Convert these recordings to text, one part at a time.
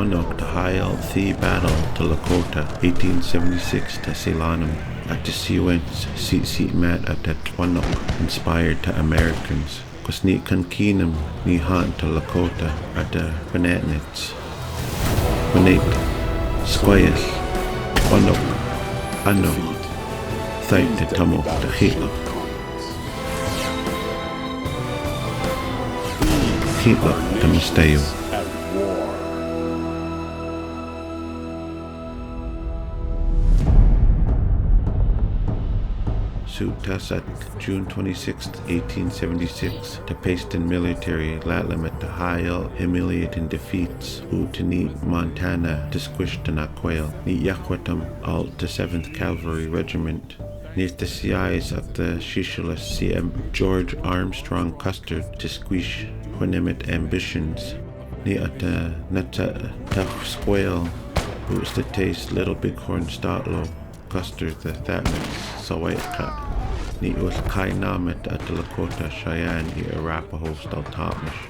Twanok to Heil The Battle to Lakota 1876 to Ceylonum at the Siwens Seat Mat at the Twanok inspired to Americans Cos ni Kankinum ni Han to Lakota at the Banatnits Banate Squayas Twanok Ano Thait to Tamok to Hitler Hitler to Misteo Sutas at June 26, 1876 to Paston military Latlam at the Heil humiliating defeats Utani Montana to squish to Naquail ni Yakwatam alt to 7th Cavalry Regiment near the CIs at the Shishulus CM George Armstrong Custer to squish Winnimit ambitions ni at the Nata Tach Squail who's the taste Little Bighorn Statlow Custer the Thatnus Sawaitka ni was Kai Namet at the Lakota Cheyenne i Arapaho Stal Topmish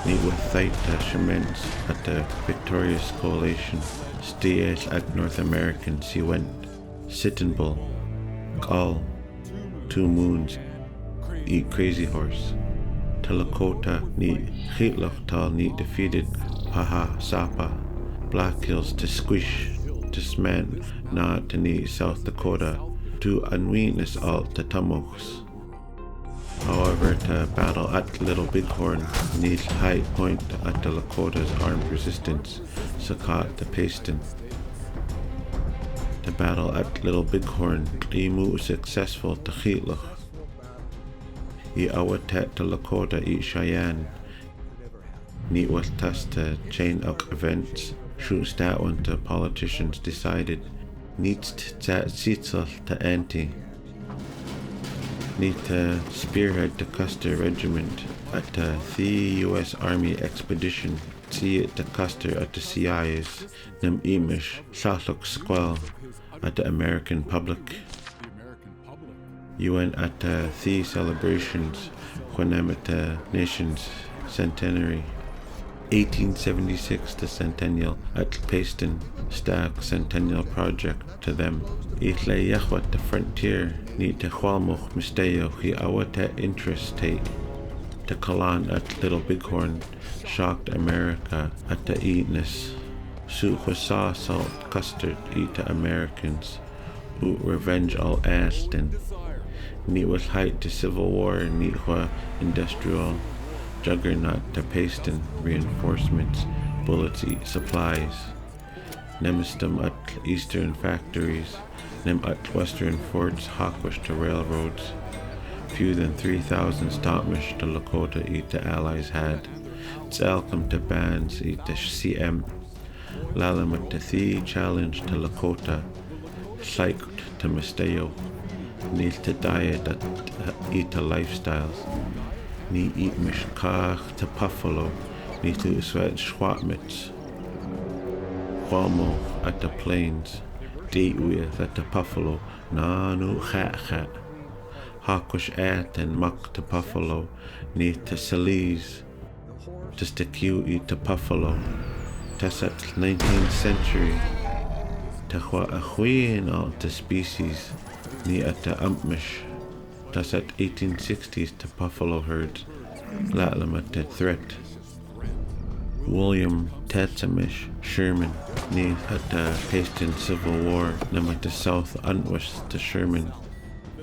ni with Thaita Shamens at the Victorious Coalition Stias at North American Siwent Sitting Bull Gall 2 Moons i Crazy Horse to Lakota ni Hitlach Tal ni defeated Paha Sapa Black Hills to Squish Disman na to ni South Dakota to unweakness alt to Tamoks. However, to battle at Little Bighorn needs high point at the Lakota's armed resistance, Sakat to Paston. The battle at Little Bighorn, Imu successful to Hitlach. I awatet to Lakota I Cheyenne. Neat was test to chain up events. Shoots that one to politicians decided needs to sitzel to anti need to spearhead the Custer Regiment at the US Army expedition see it to Custer at the CIs nem imish Shalok Squall at the American public UN at the celebrations when at the nation's centenary 1876 to Centennial at Paston Stag Centennial Project to them. Itle Yahwat the frontier need to Hualmoch Misteo hi awata interest tate to Kalan at Little Bighorn shocked America at the Eatness. Su Hwasa salt custard eat to Americans who revenge all Aston. Ni was height to Civil War ni hwa industrial juggernaut to Paston reinforcements, bullets eat supplies. Nemistum at eastern factories, nem at western forts hawkwish to railroads. Few than 3,000 stopmish to Lakota eat the allies had. Tsalcom to bands eat the CM. Lalam at the Thee challenge to Lakota. Psyched to Misteo. Need to diet at eat the lifestyles. Ni eat mishkach to Buffalo, ni to sweat schwatmits. Huamo at the plains, date with at the Buffalo, nanu khat. Hakush at and muck to Buffalo, ni to Salise, just the Q eat to Buffalo. Tas at 19th century, to hwa a huin all the species, ni at the Umpmish. Tas at 1860s to buffalo herds, Latlam at the threat. William Tatsamish Sherman, ni at the Paston Civil War, nam at the South Untwish to Sherman,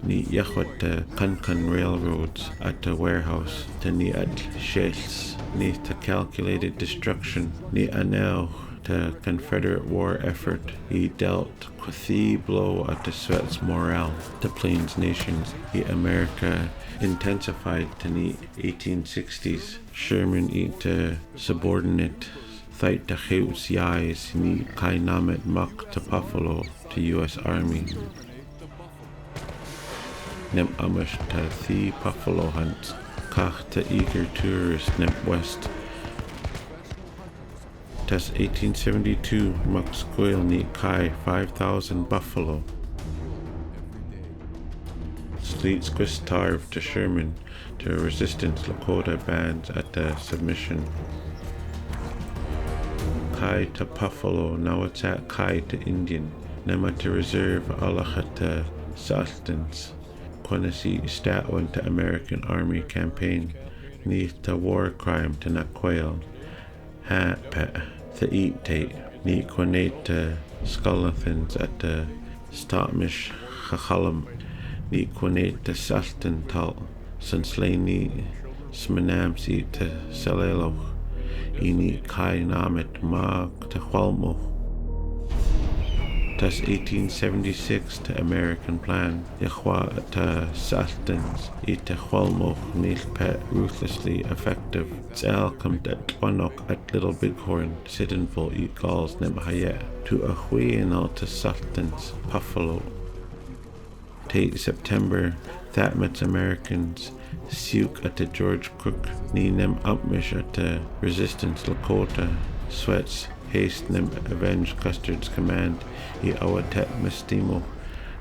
ni Yahwat the Kankan railroads at the warehouse, to ni at Shales, ni to calculated destruction, ni anel the Confederate war effort, he dealt the blow at the Sweats morale, the Plains nations, the America intensified to the 1860s. Sherman eat the subordinate, thait the Houts Yais, ni Kainamet Muck to Buffalo to US Army. Nem Amish to the Buffalo hunt, Kach to eager tourists nem west. Tas 1872, Muxquil ni Kai 5,000 buffalo. Fleets quist starved to Sherman to resistance Lakota bands at the submission. Kai to Buffalo, now it's at Kai to Indian, Nema to reserve Alachata Sultans. Quincy Statwan to American Army campaign, Neath to war crime to Naquail, Pet to eat tate, Neat Quinate to Skullathans at the Stopmish Halkomelem, Neat Quinate to Sultan Tal, Sunslane Smanamsi to Salelo, Ini Kai Namit Mag to Hualmo. Tas 1876 to American plan, Yahwa to Sultans, to Hualmo Nilpet ruthlessly effective. Zal come at Wanok at Little Bighorn, Siddenful eat galls Nemhayet, to a Huyenal to Sultans, Buffalo. Tate September, that met Americans, Siuk at the George Crook, Nem Upmish at the Resistance Lakota, Sweats, Haste Nem avenge Custard's command, Awatet Mistimo,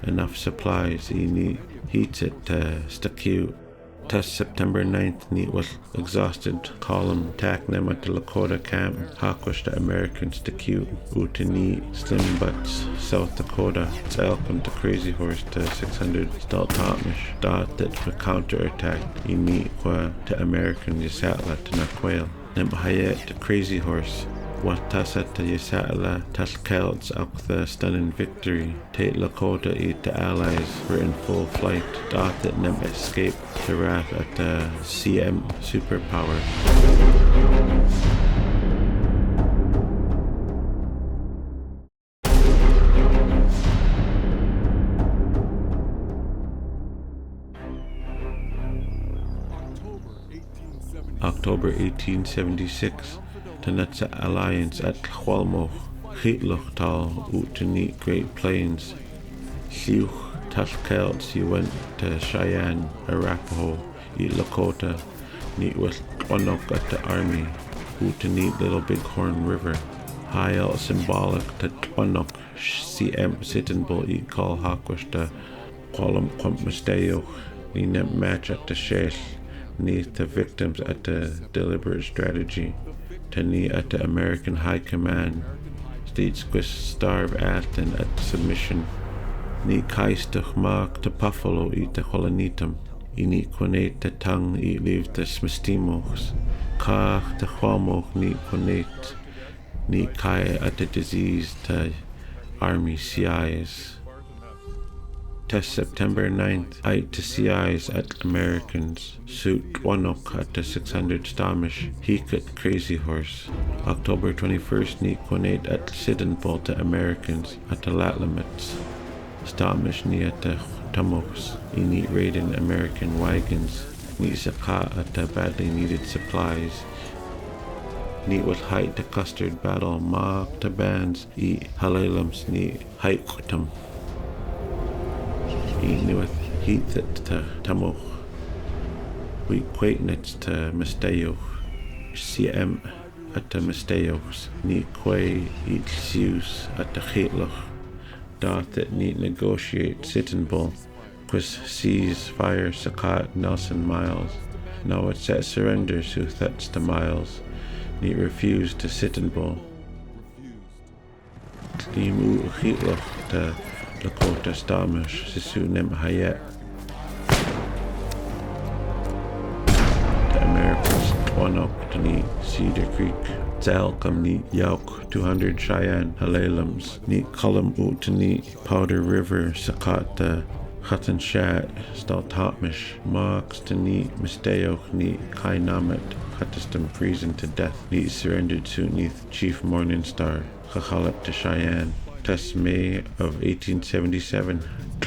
enough supplies, heats it Stacu. Test September 9th, Neat was exhausted, column, attack Nem at the Lakota camp, Hawkish the Americans to Q, Utani, Slim Butts, South Dakota, Elcom to Crazy Horse to 600, Staltamish, Dot that for counterattack, Inequa to American Yasatla to Naquail, Nem Hayet to Crazy Horse, What Tasat to Yasatla, Taskelts up the stunning victory, Tate Lakota eat the allies were in full flight, Dot that Nem escaped to wrath at the CM superpower. October 1876, Tanetsa Alliance at Hualmo, Hitluchtal, Utani Great Plains, Siuch, Taskelts, you went to Cheyenne, Arapaho, eat Lakota, Neat with Wanok at the army, Utani Little Bighorn River, Hayal symbolic to Wanok, CM Sittenbull, eat Call Hawkish to Qualam Quamp Musteo, Ninem match at the Sheikh, Neath the victims at the deliberate strategy, Tani at the American High Command, States Quist starve Athens at the submission, Ni Kaistuch Mark to Buffalo eat the Holanitum, Ini Quinate the tongue eat leave the Smistimos, Kach the Hualmoch ni Quinate, Ni Kai at the disease to Army CIs. Test September 9th, Ite to CIs at Americans, Suit Wanok at the 600 Stamish, Heek at Crazy Horse. October 21st, Ni Quinate at Siddenbull to Americans at the Latlamets, Stamish ni at the Tumos, Ini raiding American wagons, Ni Saka at the badly needed supplies. Ni was height to Custard battle, Ma to bands, Halalems ni Haikutum. With heat to Tamoch, we quaitnets to Misteo, CM at the Misteos, ni quay eat Zeus at the Hitloch, Dot that need negotiate Sittenbull, quis seize fire Sakat Nelson Miles, now it's set surrender so that's the Miles, ni refuse to Sittenbull. Limu Hitloch to Lakota Stamish, Sisu Nem Hayet. The Americans, Wanok to Ni Cedar Creek, Zalcom Ni Yauk, 200 Cheyenne, Halalems, Ni Cullum Utani, Powder River, Sakata, Hutton Shat, Staltamish, Marks to Ni Misteo, Ni Kainamet, Huttistum freezing to death, Ni surrendered to Neath Chief Morningstar, Chachalep to Cheyenne. Test May of 1877,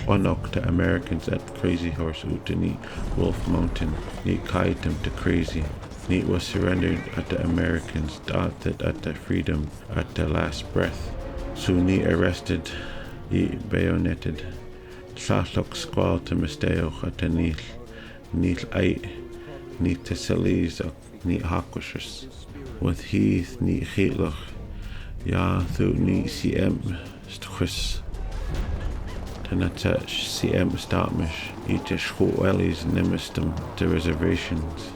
Wanok to Americans at Crazy Horse Utani, Wolf Mountain, Ni Kaitum to Crazy. Neat was surrendered at the Americans, Dotted at the freedom at the last breath. Suni arrested, bayoneted. Tratlok squall to Misteo at the Neil Ait, Neat to Salise, Neat Hawkishers. With Heath, Neat Hitloch. Ja, thu ni CM stchus. Tanata CM Startmish, Ita Schwellies Nimistum to reservations.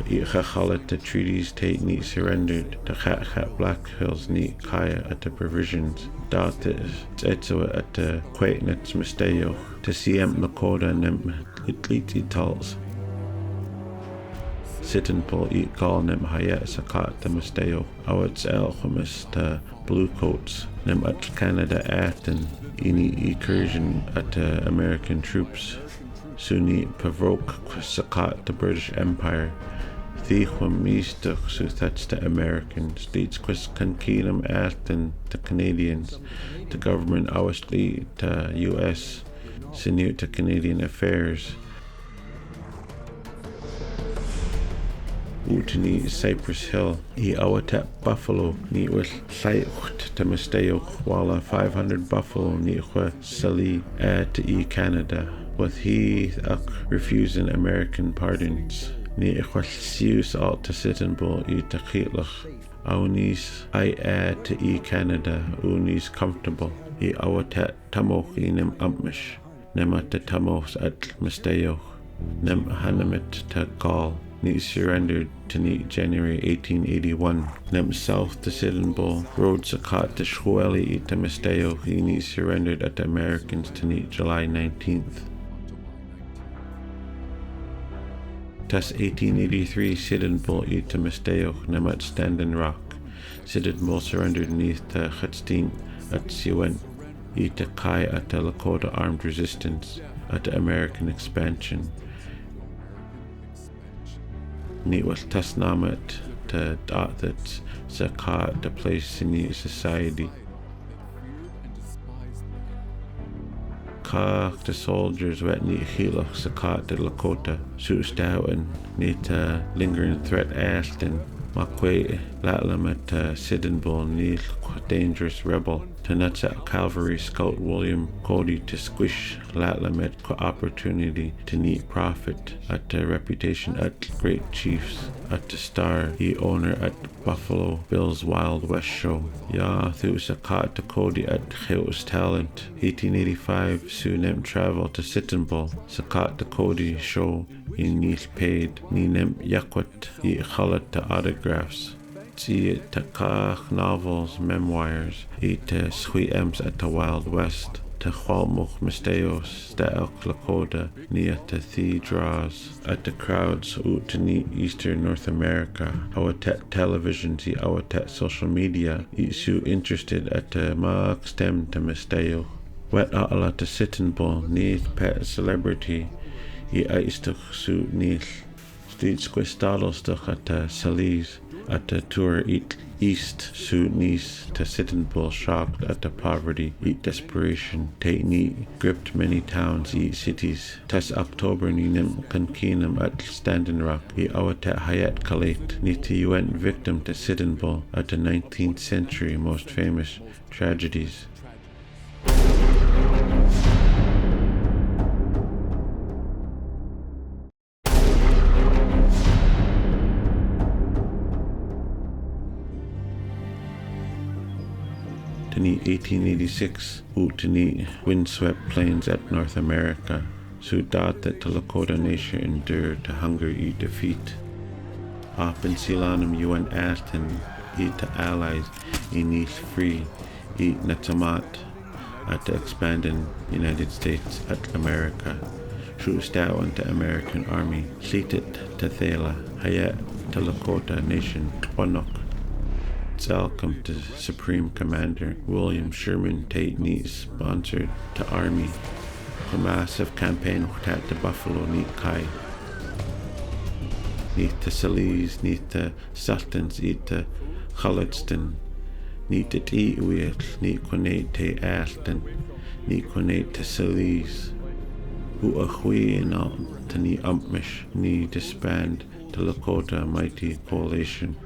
Chachalat the treaties take neat surrendered, the Chat Black Hills neat Kaya at the provisions, Dartis Etzoa at the Quaitnets Misteo, to CM Lakota Nem Itliti Tals. Sittenpol eat call nem Hayat Sakat the Misteo, Awats Alchemis the Bluecoats, Nem at Canada Aten, Ini incursion at the American troops, Sunni provoke Sakat the British Empire, Thichwam Meestach Suthats the Americans, Leeds Quis Kankinam Aten the Canadians, the government Awasli the US, Sinute to Canadian affairs, Utini Cypress Hill, Awatep Buffalo, ni with Saicht to Misteo, Walla 500 Buffalo, ni Sali to Canada, with he refusing American pardons, ni Sius alt to Sittenbull, to Chitlach, Aunis to Canada, Unis comfortable, Awatet Tamoch nem Ampmish, Nemat the Tamos at Misteo, Nem Hanamit to Gaul. Neat surrendered to Neat January 1881. Nem south to Sittenbull, road Sakat to Schwelli to Misteo. He neat surrendered at the Americans to Neat July 19th. Tas 1883 Sittenbull to Misteo, Nem at Standing Rock. Sittenbull surrendered neath to Chatstein at Siwen. To Kai at the Lakota armed resistance at the American expansion. Neat was Tasnamet to Dathats Sakat the place in the society. Kach the soldiers wet neat Hilach Sakat the Lakota, Sustawen, neat lingering threat Aston, Makwe Latlam at Sittenbull, neat dangerous rebel. Tanatsa Cavalry Scout William Cody to squish Latlam at opportunity to neat profit at the reputation at great chiefs at the star he owner at Buffalo Bill's Wild West show. Ya Thusakat to Cody at Heus Talent 1885 Sunem travel to Sittenbull Sakat to Cody show in neat paid Ninem Yakwat ye Khalat to autographs. See Takach novels, memoirs, to Sweet Ems at the Wild West, to Chwalmuch Misteos, the Elk Lakota, near to The Draws, at the crowds, out to neat Eastern North America, Awatet television, see Awatet social media, su interested at the Maak Stem to Misteo, Wet Atala to Sittenbull, neath pet celebrity, Aistuch su neath, Street Squistadlestuch at Salise. At the tour east suit niece to Sittenbull shocked at the poverty, desperation, take neat, gripped many towns, cities. Tas October ninem kankinam at Standing Rock, awatet hayat kalate, niti went victim to Sittenbull at the 19th century most famous tragedies. To neat 1886, to neat windswept plains at North America, so that the Lakota nation endured to hunger and defeat. Up in Silanum UN Aston, eat to allies, in free, eat Netamat, at the expanding United States at America, shoot down to American Army, seated to Thela, Hayat to Lakota nation, Twanok. Welcome to Supreme Commander William Sherman Tate Neat sponsored to Army a massive campaign at the Buffalo Neat Kai Neat to Salise, Neat to Sultans, Neat to Hulledston, Neat to Eatwit, Neat Quinate to Aston, Neat Quinate to Salise, Uahui and all to Neat Umpmish, Neat disband to Lakota Mighty Coalition.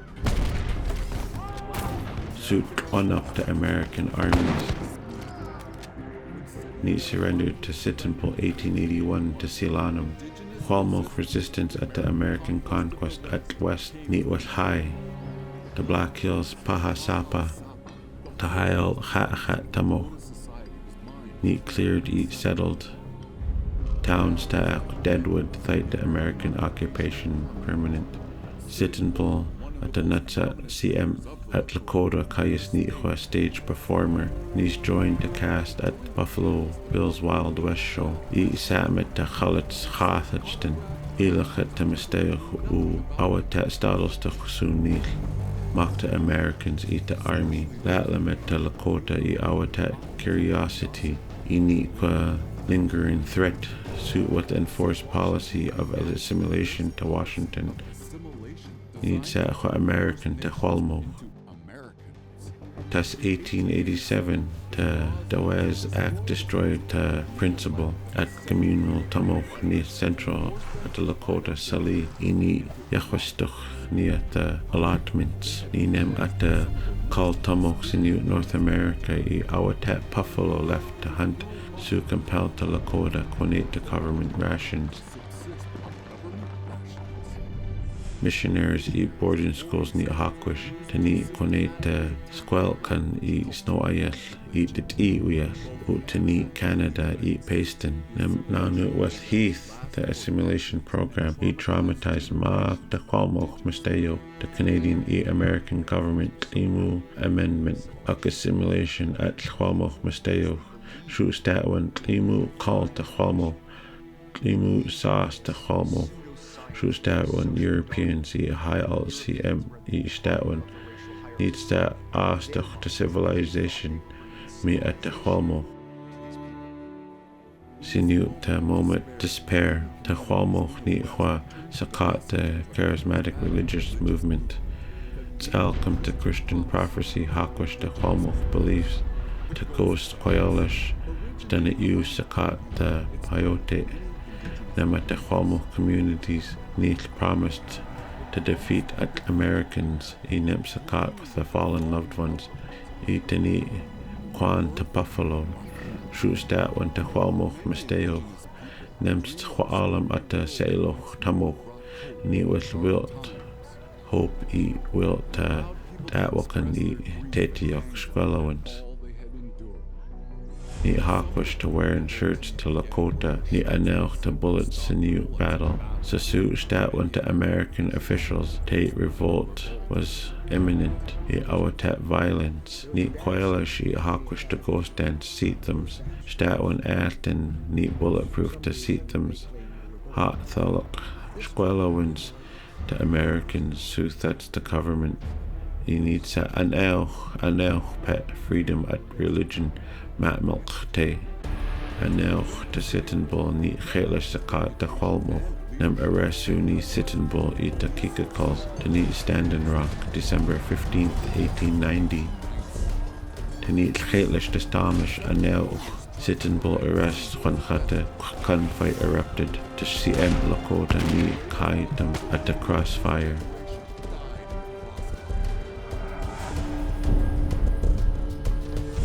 Suit one up the American armies. Neat surrendered to Sittenbull 1881 to Silanum. Chwalmuch resistance at the American conquest at west. Neat was high. The Black Hills Pahasapa. Tahayal Hat Tamoch. Neat cleared each settled town stack Deadwood thite the American occupation permanent. Sitting Bull at the Nutsa CM at Lakota Cayus Neetwa stage performer. Nees joined the cast at Buffalo Bill's Wild West show. Sam at the Chalets Chathachton. Elach at the Misteo U Awata Stados to Sunil. Mock the Americans eat the army. Latlam at the Lakota Awata curiosity. Neetwa lingering threat suit with the enforced policy of assimilation to Washington. Needs American to Holmo. Tas 1887 to Dawes Act destroyed the principle at communal Tamoch near central at the Lakota Sali ini Yahwastuch near the allotments Ninem at the Call Tamochs in North America Awatat Buffalo left to hunt so compelled to Lakota quinate the government rations. Missionaries boarding schools ni Hakwish to ni quinate the Squelkan Snow Ayel eat the Uyel to ni Canada Paston Nanu West Heath the assimilation program traumatized Mark the Kwalmoch Misteo the Canadian American government Emu amendment of assimilation at Kwalmoch Misteo Shu Statwan Emu called the Kwalmo Emu sauce the Kwalmo Shu Statwan Europeans high alt CM Statwan needs that Astach to civilization me at the Kwalmo Sinute the moment despair the Kwalmo ni Hwa Sakat the charismatic religious movement. It's welcome to Christian prophecy Hakwish the Kwalmo beliefs to ghost Koyalish Stanit U Sakat the Pyote them at the Kwalmo communities need promised to defeat at Americans nem Sakat with the fallen loved ones Tani Kwan to Buffalo Shus that one to Kwalmo Misteo Nems Kwalam at the Saloch Tamoch Ni with wilt hope wilt that wakan Tetiok Squellowans Ni Hakwish to wearing shirts to Lakota Ni Anelch to bullets in new battle Sasu that one to American officials Tate revolt was imminent Awatat violence Ni Quailish Hakwish to ghost dance seatums Stat one Alton Ni bulletproof to seatums Hot Thalok Squellowans to Americans Su that's the government He needs an elch pet freedom at religion Mat milk te an elch to Sitting Bull ni Chelish Sakat to Kwalmo Nem Aresu ni Sitting Bull eat the Kika calls to need Standing Rock December 15th 1890 to need Chelish to Stamish an elch Sitting Bull arrest when Khata gunfight erupted to CM Lakota ni Kai them at the crossfire.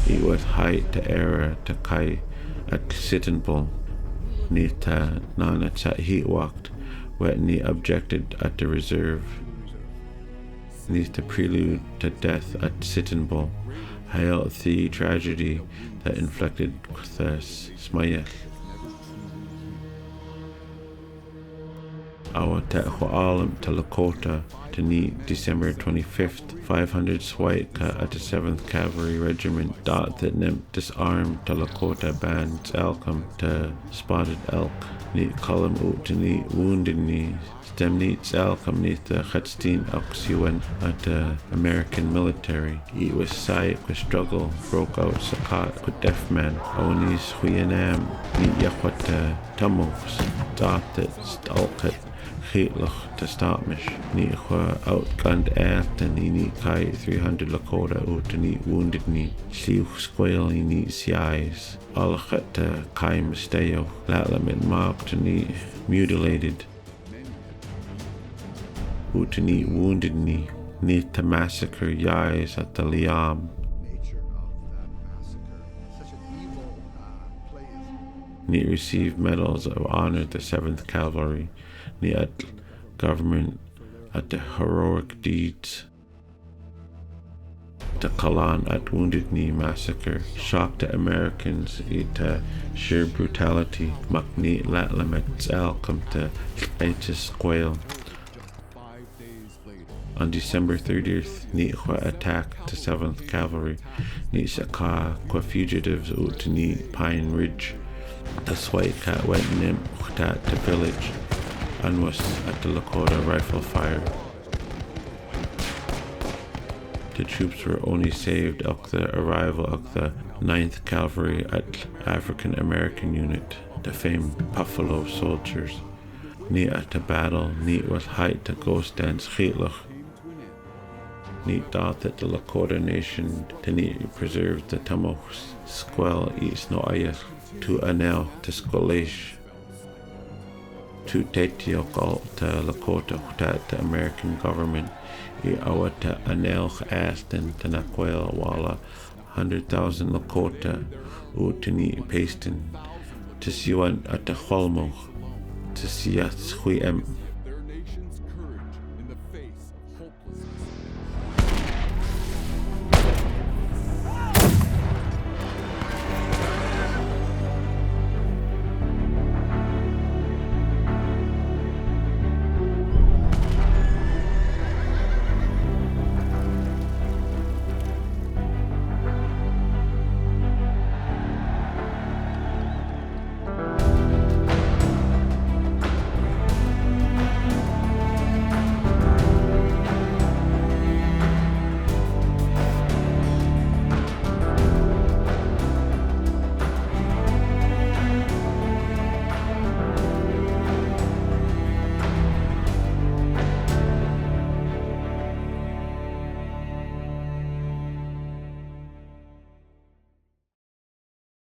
He was height to era to Kai at Sitting Bull. Nita Nana Chat heat walked, Wetney objected at the reserve. Neath the prelude to death at Sitting Bull. Hail the tragedy that inflicted the Smayel. Awatat Hualam to Lakota to need December 25th, 500 Swaika at the 7th Cavalry Regiment dot that disarmed to Lakota bands Elcom to Spotted Elk, neat column out to neat wounded knees, stem neats Elcom neath the Khatsteen Oxuan at the American military. It was sight with struggle, broke out Sakat with Deafman, Onis Huyanam, neat Yakwata Tumos, dot that Stalkat. Heatlach to Stopmish, Nichwa outgunned Ath and Ni Kai 300 Lakota out to neat wounded knee, Slew Squale in neat Siais, Alachat to Kai Misteo, Latlam and Mob to neat mutilated, out to neat wounded knee, neat to massacre Yais at the Liam. Neat received medals of honor the 7th Cavalry. At government at the heroic deeds the Kalan at Wounded Knee massacre shocked the Americans ita sheer brutality Makni Latlamet Al come to Squale. On December 30th, Nihwa attacked the 7th Cavalry, Nisaka qua fugitives out to Pine Ridge. The Swaika went at the village and was at the Lakota rifle fire. The troops were only saved of the arrival of the 9th Cavalry at African American unit, the famed Buffalo Soldiers. Ni at the battle, ni was height to ghost dance Chitlach. Ni thought that the Lakota nation to preserve the Tamochs Squel eats no ayas to anel to Squelish. To Tetiokal to Lakota that the American government awata anel Aston to Naquel wala 100,000 Lakota utini pastin to siwan at the Holmo to siat